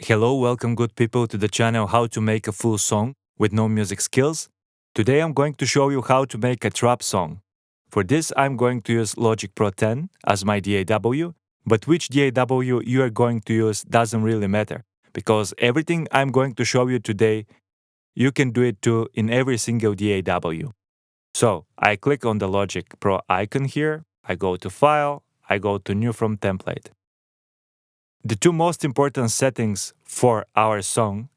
Hello, welcome good people to the channel How to Make a Full Song with No Music Skills. Today I'm going to show you how to make a trap song. For this I'm going to use Logic Pro 10 as my DAW, but which DAW you are going to use doesn't really matter, because everything I'm going to show you today, you can do it too in every single DAW. So I click on the Logic Pro icon here, I go to File, I go to New from Template. The two most important settings for our song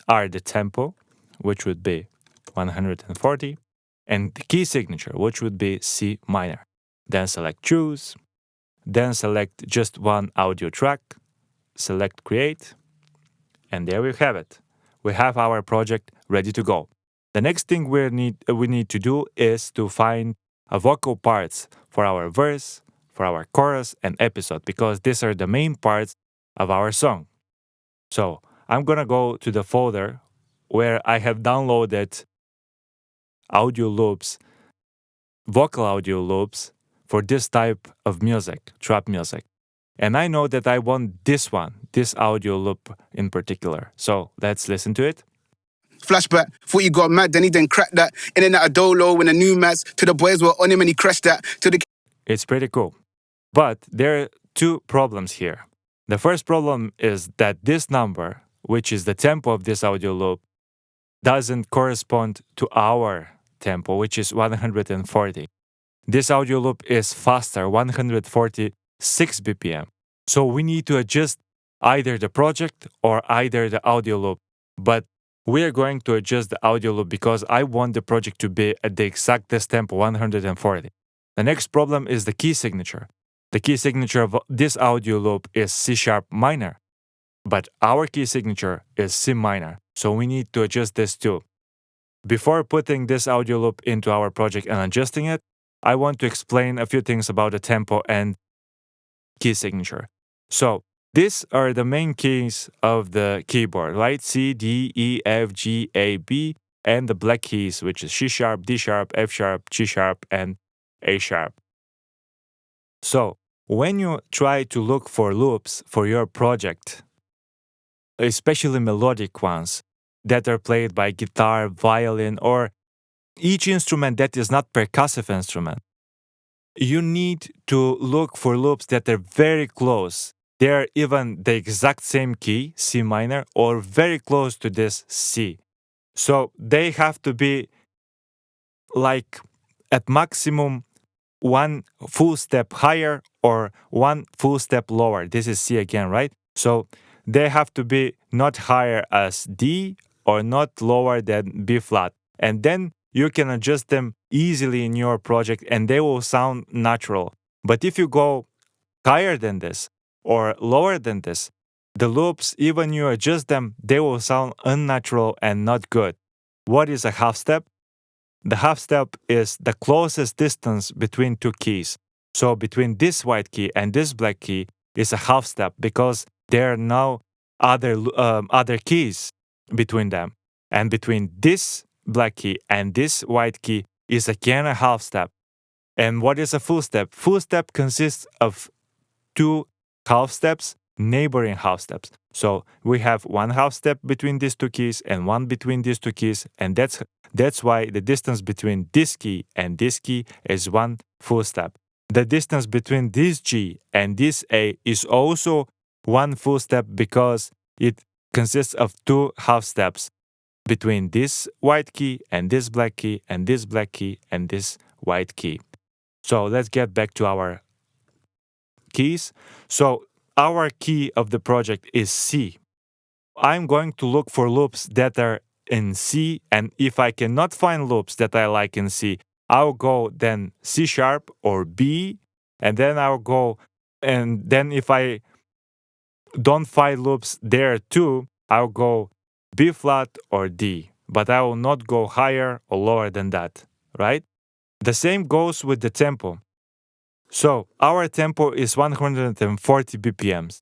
are the tempo, which would be 140, and the key signature, which would be C minor. Then select Choose, then select just one audio track, select Create, and there we have it. We have our project ready to go. The next thing we need to do is to find vocal parts for our verse, for our chorus and episode, because these are the main parts of our song. So I'm gonna go to the folder where I have downloaded audio loops, vocal audio loops for this type of music, trap music. And I know that I want this one, this audio loop in particular. So let's listen to it. Flashback, thought you got mad, then he didn't crack that. In and out of Dolo when the new mats to the boys were on him and he crashed that. To the It's pretty cool. But there are two problems here. The first problem is that this number, which is the tempo of this audio loop, doesn't correspond to our tempo, which is 140. This audio loop is faster, 146 BPM. So we need to adjust either the project or either the audio loop. But we are going to adjust the audio loop because I want the project to be at the exactest tempo, 140. The next problem is the key signature. The key signature of this audio loop is C sharp minor, but our key signature is C minor, so we need to adjust this too. Before putting this audio loop into our project and adjusting it, I want to explain a few things about the tempo and key signature. So these are the main keys of the keyboard, right? C, D, E, F, G, A, B, and the black keys, which is C sharp, D sharp, F sharp, G sharp, and A sharp. So when you try to look for loops for your project, especially melodic ones that are played by guitar, violin, or each instrument that is not percussive instrument, you need to look for loops that are very close. They're even the exact same key, C minor, or very close to this C. So they have to be like at maximum one full step higher or one full step lower. This is C again, right? So they have to be not higher as D or not lower than B flat. And then you can adjust them easily in your project and they will sound natural. But if you go higher than this or lower than this, the loops, even you adjust them, they will sound unnatural and not good. What is a half step? The half step is the closest distance between two keys. So between this white key and this black key is a half step because there are no other keys between them. And between this black key and this white key is again a half step. And what is a full step? Full step consists of two half steps, neighboring half steps. So we have one half step between these two keys and one between these two keys, and that's why the distance between this key and this key is one full step. The distance between this G and this A is also one full step because it consists of two half steps between this white key and this black key and this black key and this white key. So let's get back to our keys. So our key of the project is C. I'm going to look for loops that are in C, and if I cannot find loops that I like in C, I'll go then C sharp or B, and then I'll go, and then if I don't find loops there too, I'll go B flat or D, but I will not go higher or lower than that, right? The same goes with the tempo. So our tempo is 140 BPMs.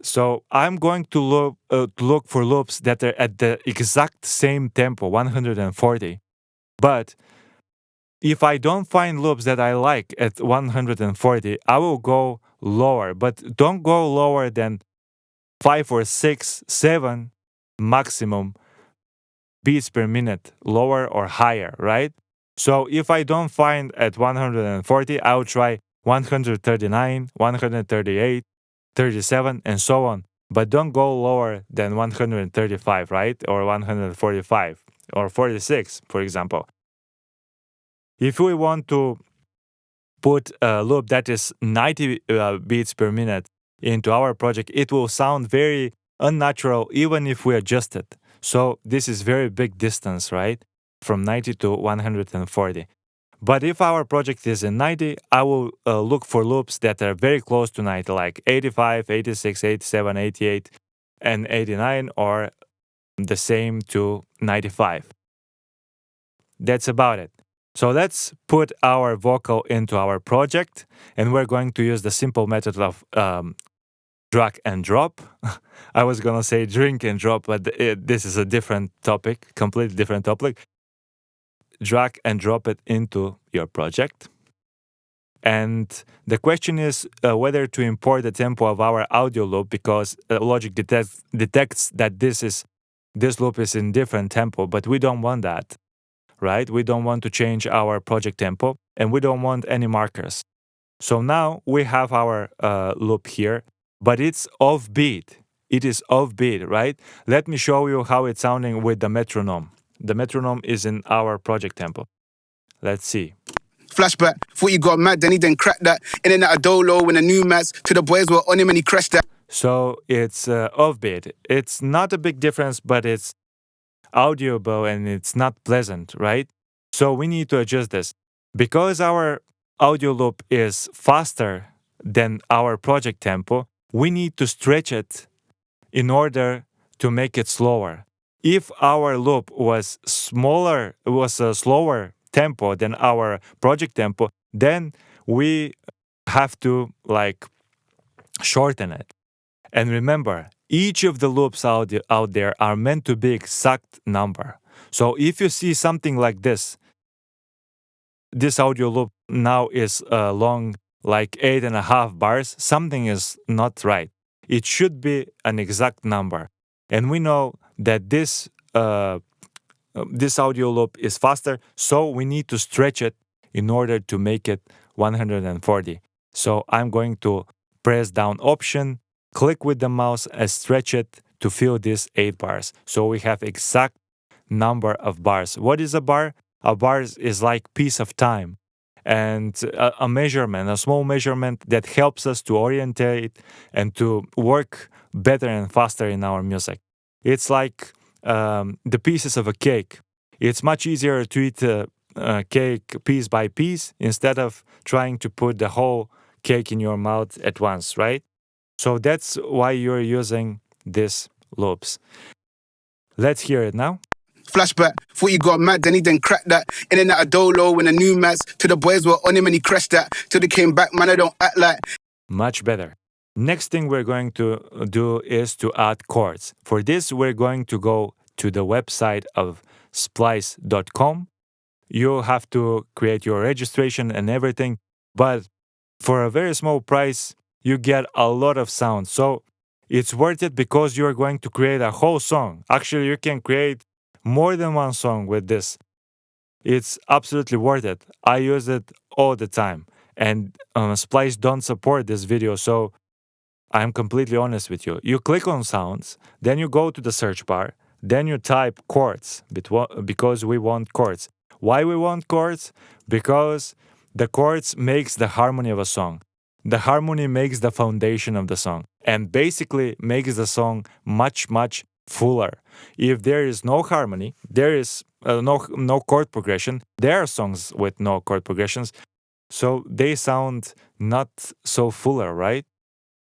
So I'm going to look for loops that are at the exact same tempo, 140. But if I don't find loops that I like at 140, I will go lower. But don't go lower than 5 or 6, 7 maximum beats per minute, lower or higher, right? So if I don't find at 140, I'll try 139, 138, 37, and so on. But don't go lower than 135, right? Or 145 or 46, for example. If we want to put a loop that is 90 beats per minute into our project, it will sound very unnatural even if we adjust it. So this is very big distance, right? From 90 to 140. But if our project is in 90, I will look for loops that are very close to 90, like 85, 86, 87, 88, and 89, or the same to 95. That's about it. So let's put our vocal into our project, and we're going to use the simple method of drag and drop. I was going to say drink and drop, but this is a different topic, completely different topic. Drag and drop it into your project. And the question is whether to import the tempo of our audio loop, because Logic detects that this loop is in different tempo, but we don't want that, right? We don't want to change our project tempo, and we don't want any markers. So now we have our loop here, but it's offbeat. It is offbeat, right? Let me show you how it's sounding with the metronome. The metronome is in our project tempo. Let's see. Flashback, thought you got mad, then he then cracked that. In and out of dolo when the new mats to the boys were on him and he crashed that. So it's offbeat. It's not a big difference, but it's audible and it's not pleasant, right? So we need to adjust this. Because our audio loop is faster than our project tempo, we need to stretch it in order to make it slower. If our loop was a slower tempo than our project tempo, then we have to shorten it. And remember, each of the loops out there are meant to be exact number. So if you see something like this audio loop now is long like 8.5 bars, something is not right. It should be an exact number. And we know that this audio loop is faster, so we need to stretch it in order to make it 140. So I'm going to press down Option, click with the mouse and stretch it to fill these 8 bars. So we have exact number of bars. What is a bar? A bar is like piece of time, and a measurement, a small measurement that helps us to orientate and to work better and faster in our music. It's like the pieces of a cake. It's much easier to eat a cake piece by piece instead of trying to put the whole cake in your mouth at once, right? So that's why you're using these loops. Let's hear it now. Flashback, thought you got mad, then he then cracked that. In and out of dolo when the new mats to the boys were on him and he crashed that. Till they came back, man, I don't act like. Much better. Next thing we're going to do is to add chords. For this, we're going to go to the website of splice.com. You have to create your registration and everything, but for a very small price, you get a lot of sound. So it's worth it because you're going to create a whole song. Actually, you can create more than one song with this. It's absolutely worth it. I use it all the time. And Splice don't support this video, so I'm completely honest with you. You click on sounds, then you go to the search bar, then you type chords because we want chords. Why we want chords? Because the chords makes the harmony of a song. The harmony makes the foundation of the song and basically makes the song much, much fuller. If there is no harmony, there is no chord progression. There are songs with no chord progressions, so they sound not so fuller, right?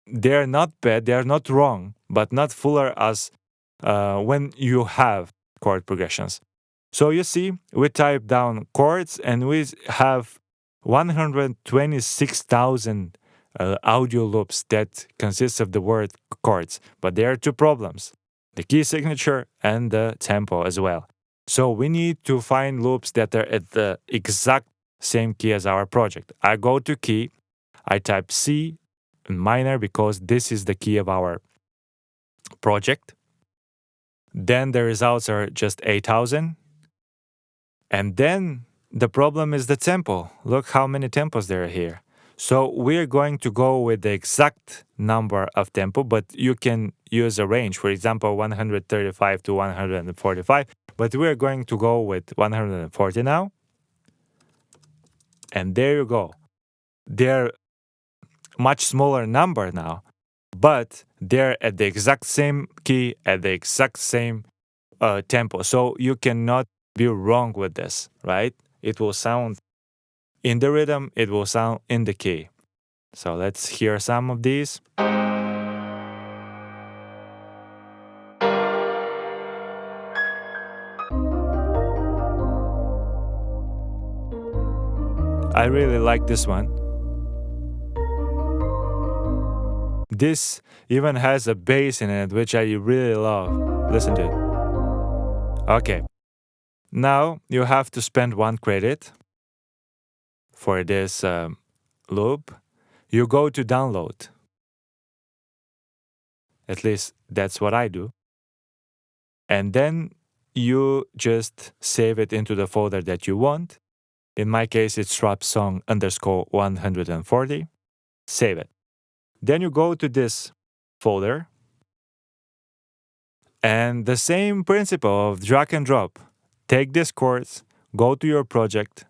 They're not bad, they're not wrong, but not fuller as when you have chord progressions. So you see, we type down chords and we have 126,000 audio loops that consists of the word chords. But there are two problems, the key signature and the tempo as well. So we need to find loops that are at the exact same key as our project. I go to key, I type C minor because this is the key of our project. Then the results are just 8,000. And then the problem is the tempo. Look how many tempos there are here. So we're going to go with the exact number of tempo, but you can use a range, for example, 135 to 145, but we're going to go with 140 now. And there you go. They're much smaller number now, but they're at the exact same key, at the exact same tempo. So you cannot be wrong with this, right? It will sound in the rhythm, it will sound in the key. So let's hear some of these. I really like this one. This even has a bass in it, which I really love. Listen to it. Okay. Now you have to spend 1 credit for this loop. You go to download. At least that's what I do. And then you just save it into the folder that you want. In my case, it's trap song _140. Save it. Then you go to this folder. And the same principle of drag and drop. Take these chords, go to your project,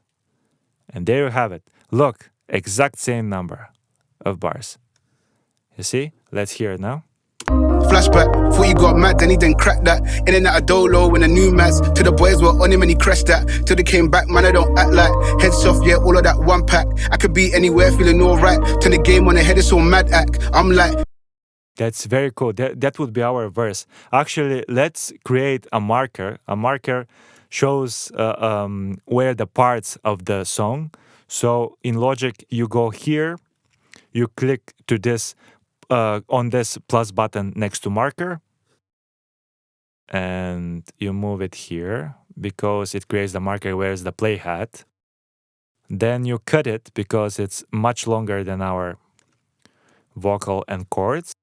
and there you have it. Look, exact same number of bars. You see? Let's hear it now. Flashback, thought you got mad, then he didn't crack that. In and out of dolo when the new mats. To the boys were on him and he crashed that. Till they came back, man, I don't act like heads off, yeah, all of that one pack. I could be anywhere feeling alright. Turn the game on the head, it's all mad act. I'm like, that's very cool. That would be our verse. Actually, let's create a marker. A marker shows where the parts of the song. So in Logic, you go here, you click to this on this plus button next to marker, and you move it here because it creates the marker where's the play hat. Then you cut it because it's much longer than our vocal and chords.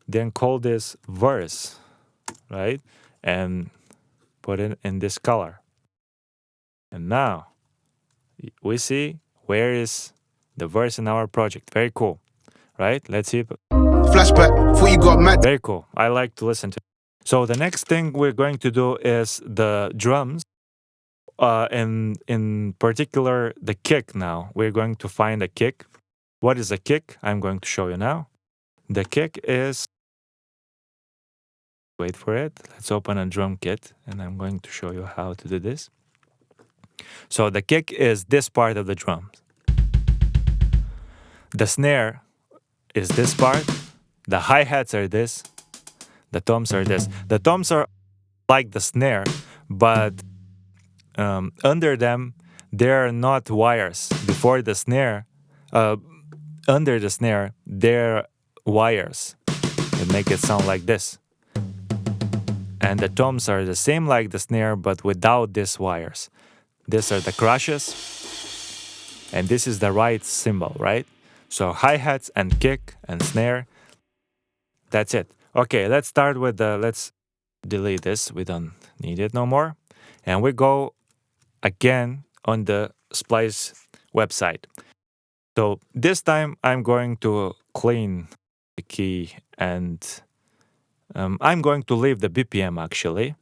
Then call this verse, right? And put it in this color. And now we see where is the verse in our project. Very cool, right? Let's see. flashback, thought you got mad. Very cool. I like to listen to. So the next thing we're going to do is the drums. In particular, the kick now. We're going to find a kick. What is a kick? I'm going to show you now. The kick is... Wait for it. Let's open a drum kit, and I'm going to show you how to do this. So the kick is this part of the drums. The snare is this part. The hi-hats are this. The toms are this. The toms are like the snare, but under them, there are not wires. Before the snare, under the snare, there are wires that make it sound like this. And the toms are the same like the snare, but without these wires. These are the crashes, and this is the right cymbal, right? So hi-hats and kick and snare, that's it. Okay, let's start with the, let's delete this, we don't need it no more. And we go again on the Splice website. So this time I'm going to clean the key and I'm going to leave the BPM actually.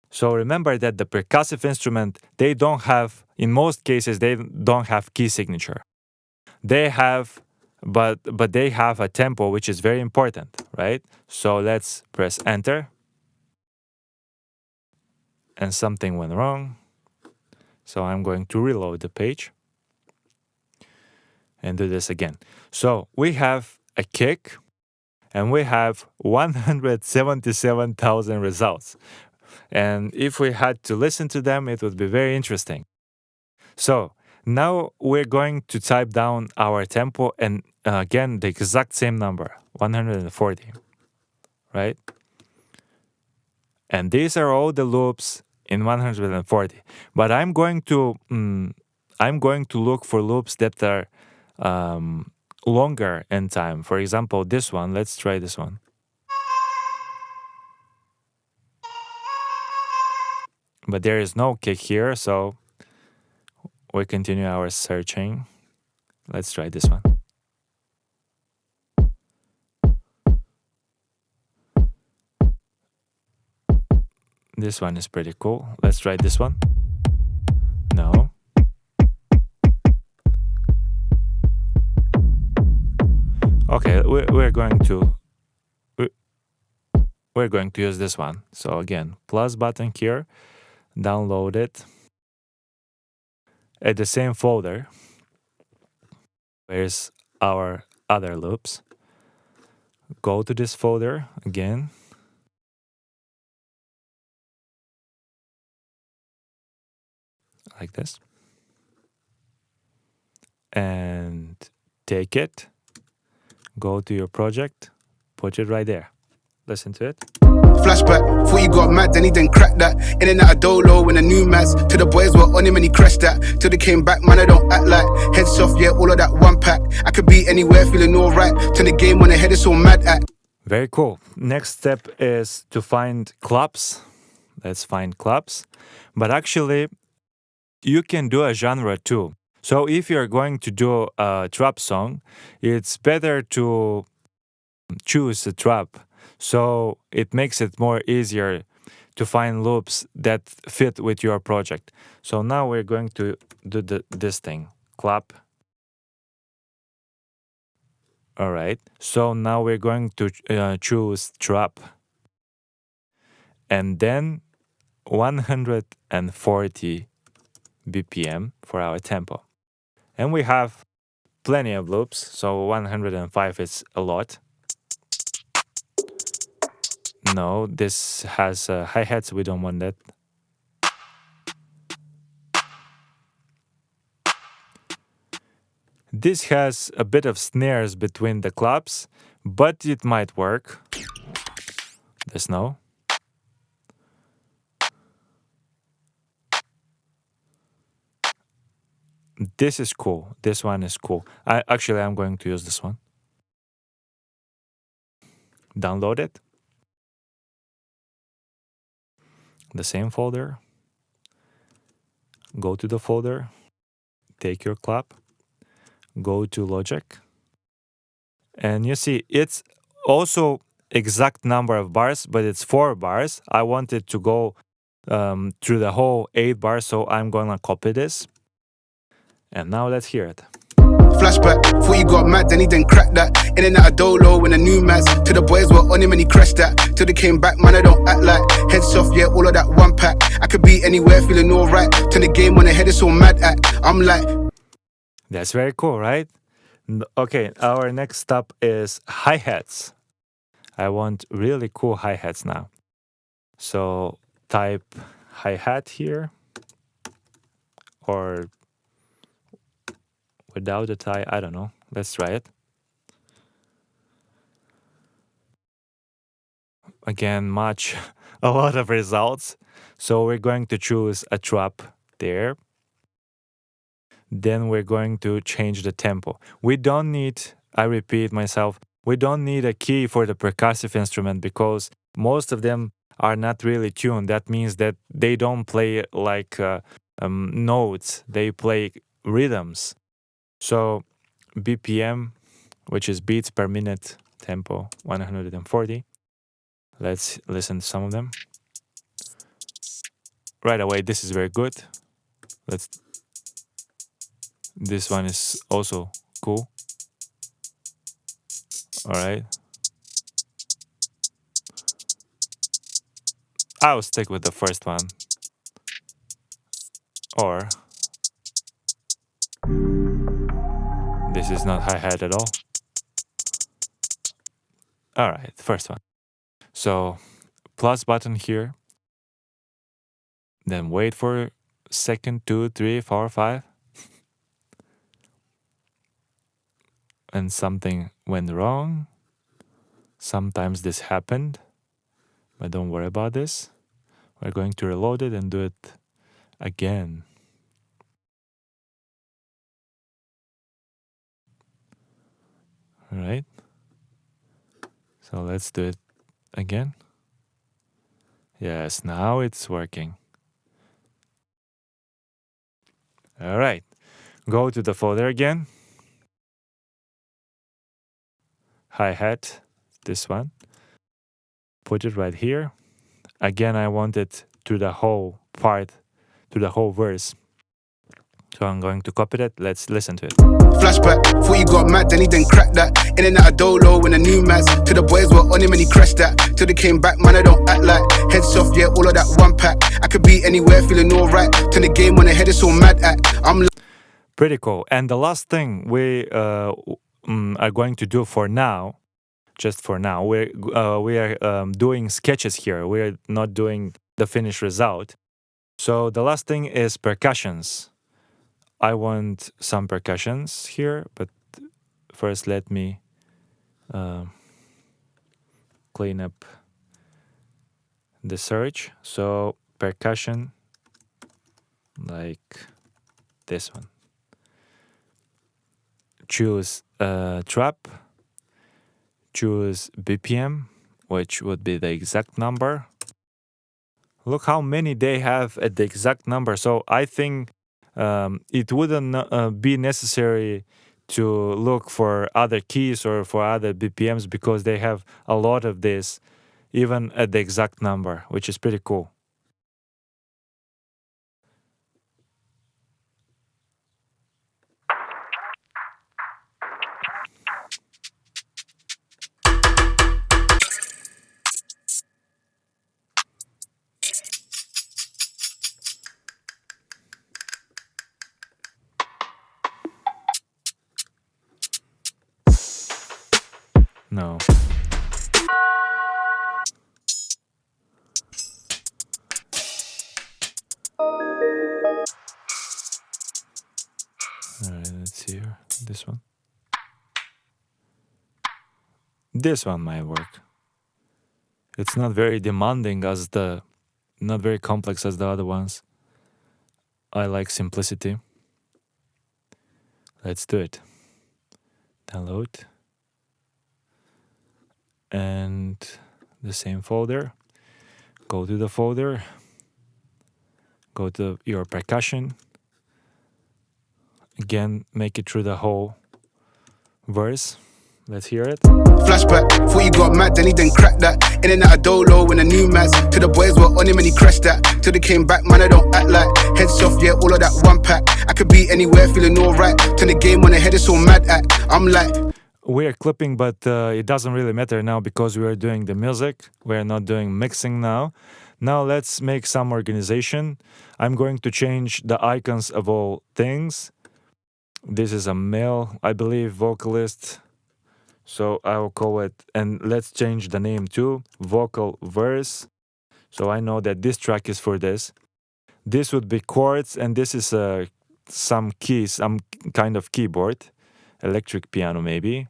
So remember that the percussive instrument, they don't have, in most cases, they don't have key signature. They have, but they have a tempo, which is very important, right? So let's press enter. And something went wrong. So I'm going to reload the page and do this again. So we have a kick and we have 177,000 results. And if we had to listen to them, it would be very interesting. So now we're going to type down our tempo and again, the exact same number, 140, right? And these are all the loops in 140. But I'm going to look for loops that are longer in time. For example, this one, let's try this one. but there is no kick here, so we continue our searching. Let's try this one. This one is pretty cool. Let's try this one. No. Okay, we're going to use this one. So again, plus button here, download it. At the same folder, where's our other loops? Go to this folder again. Like this. And take it, go to your project, put it right there. Listen to it. Flashback, thought you got mad, then he didn't crack that. In and out of dolo when the new mats. To the boys were on him and he crashed that. Till they came back, man, I don't act like. Heads off, yeah, all of that one pack. I could be anywhere feeling alright. Turn the game on the head, it's all mad at. Very cool. Next step is to find claps. Let's find claps. But actually, you can do a genre too. So if you're going to do a trap song, it's better to choose a trap. So it makes it more easier to find loops that fit with your project. So now we're going to do this thing, clap. All right. So now we're going to choose trap. And then 140 BPM for our tempo. And we have plenty of loops, so 105 is a lot. No, this has hi-hats, we don't want that. This has a bit of snares between the claps, but it might work. There's no. This is cool. This one is cool. I'm going to use this one. Download it. The same folder. Go to the folder. Take your clap. Go to Logic. And you see, it's also exact number of bars, but it's 4 bars. I wanted to go through the whole 8 bars, so I'm gonna copy this. And now let's hear it. Flashback, thought you got mad, then he didn't crack that. In and out of dolo when the new mats. To the boys were on him and he crashed that. Till they came back, man, I don't act like. Heads off, yeah, all of that one pack. I could be anywhere feeling alright. Turn the game on the head, it's all mad at. I'm like. That's very cool, right? Okay, our next stop is hi-hats. I want really cool hi-hats now. So type hi-hat here, or without a tie, I don't know. Let's try it. Again, a lot of results. So we're going to choose a trap there. Then we're going to change the tempo. We don't need, I repeat myself, we don't need a key for the percussive instrument because most of them are not really tuned. That means that they don't play like notes, they play rhythms. So BPM, which is beats per minute, tempo 140. Let's listen to some of them. Right away, this is very good. This one is also cool. All right. I'll stick with the first one. Or this is not hi-hat at all. All right, first one. So plus button here. Then wait for second, 2, 3, 4, 5. And something went wrong. Sometimes this happened, but don't worry about this. We're going to reload it and do it again. All right. So let's do it again. Yes, now it's working. All right, go to the folder again. Hi-hat, this one. Put it right here. Again, I want it to the whole part, to the whole verse. So I'm going to copy that. Let's listen to it. Flashback, thought you got mad, then he didn't crack that. In and out of dolo when the new mads. To the boys were on him and he crashed that. Till they came back, man, I don't act like. Heads off, yeah, all of that one pack. I could be anywhere, feeling alright. Turn the game when the head is so mad at. I'm Pretty cool. And the last thing we are going to do for now, just for now, we are doing sketches here. We're not doing the finished result. So the last thing is percussions. I want some percussions here, but first let me clean up the search. So percussion, like this one. Choose trap, choose BPM, which would be the exact number. Look how many they have at the exact number. So I think it wouldn't be necessary to look for other keys or for other BPMs because they have a lot of this even at the exact number, which is pretty cool. No. Alright, let's see here. This one. This one might work. It's not very demanding as not very complex as the other ones. I like simplicity. Let's do it. Download. And the same folder. Go to the folder. Go to your percussion. Again, make it through the whole verse. Let's hear it. flashback, thought you got mad, then he didn't crack that. In and out of dolo when the new mads. To the boys were on him and he crashed that. Till they came back, man, I don't act like. Heads off, yeah, all of that one pack. I could be anywhere, feeling alright. Turn the game when the head is so mad at. I'm like. We're clipping, but it doesn't really matter now because we are doing the music. We're not doing mixing now. Now let's make some organization. I'm going to change the icons of all things. This is a male, I believe, vocalist. So I will call it, and let's change the name too, vocal verse. So I know that this track is for this. This would be chords, and this is some keys, some kind of keyboard, electric piano maybe.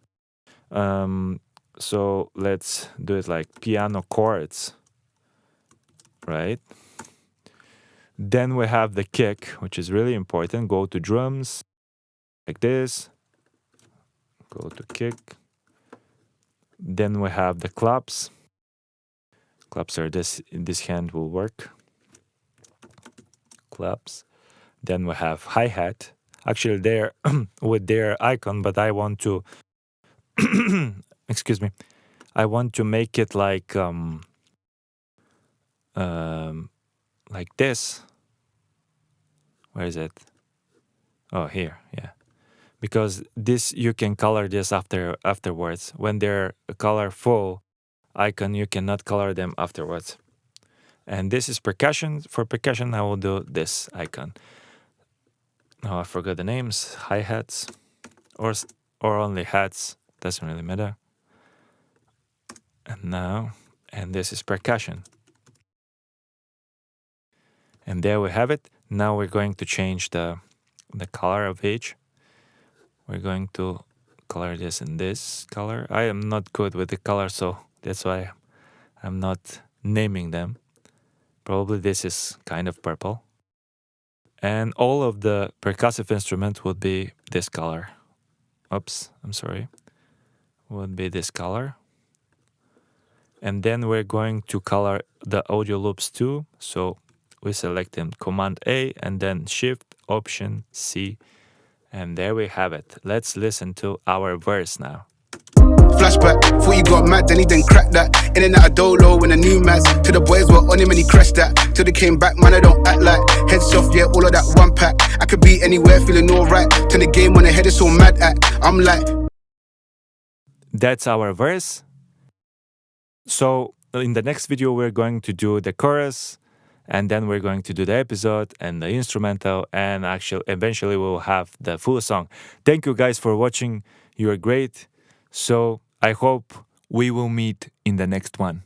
So let's do it like piano chords, right? Then we have the kick, which is really important. Go to drums, like this. Go to kick. Then we have the claps. Claps are this, in this hand will work. Claps. Then we have hi-hat. Actually, they're with their icon, but I want to, excuse me, I want to make it like this. Where is it? Oh, here, yeah. Because this, you can color this afterwards. When they're colorful icon, you cannot color them afterwards. And this is percussion. For percussion, I will do this icon. Oh, I forgot the names. Hi-hats, or only hats. Doesn't really matter. And now, and this is percussion. And there we have it. Now we're going to change the color of each. We're going to color this in this color. I am not good with the color, so that's why I'm not naming them. Probably this is kind of purple. And all of the percussive instrument would be this color. Oops, I'm sorry. Would be this color. And then we're going to color the audio loops too. So we select him Command A and then Shift Option C. And there we have it. Let's listen to our verse now. Flashback, thought you got mad, then he didn't crack that. In and out of dolo when the new mads. To the boys were on him and he crashed that. Till they came back, man, I don't act like. Heads off, yeah, all of that one pack. I could be anywhere, feeling alright. Turn the game when the head is so mad at. I'm like. That's our verse. So in the next video, we're going to do the chorus, and then we're going to do the episode and the instrumental, and actually eventually we'll have the full song. Thank you guys for watching. You're great. So I hope we will meet in the next one.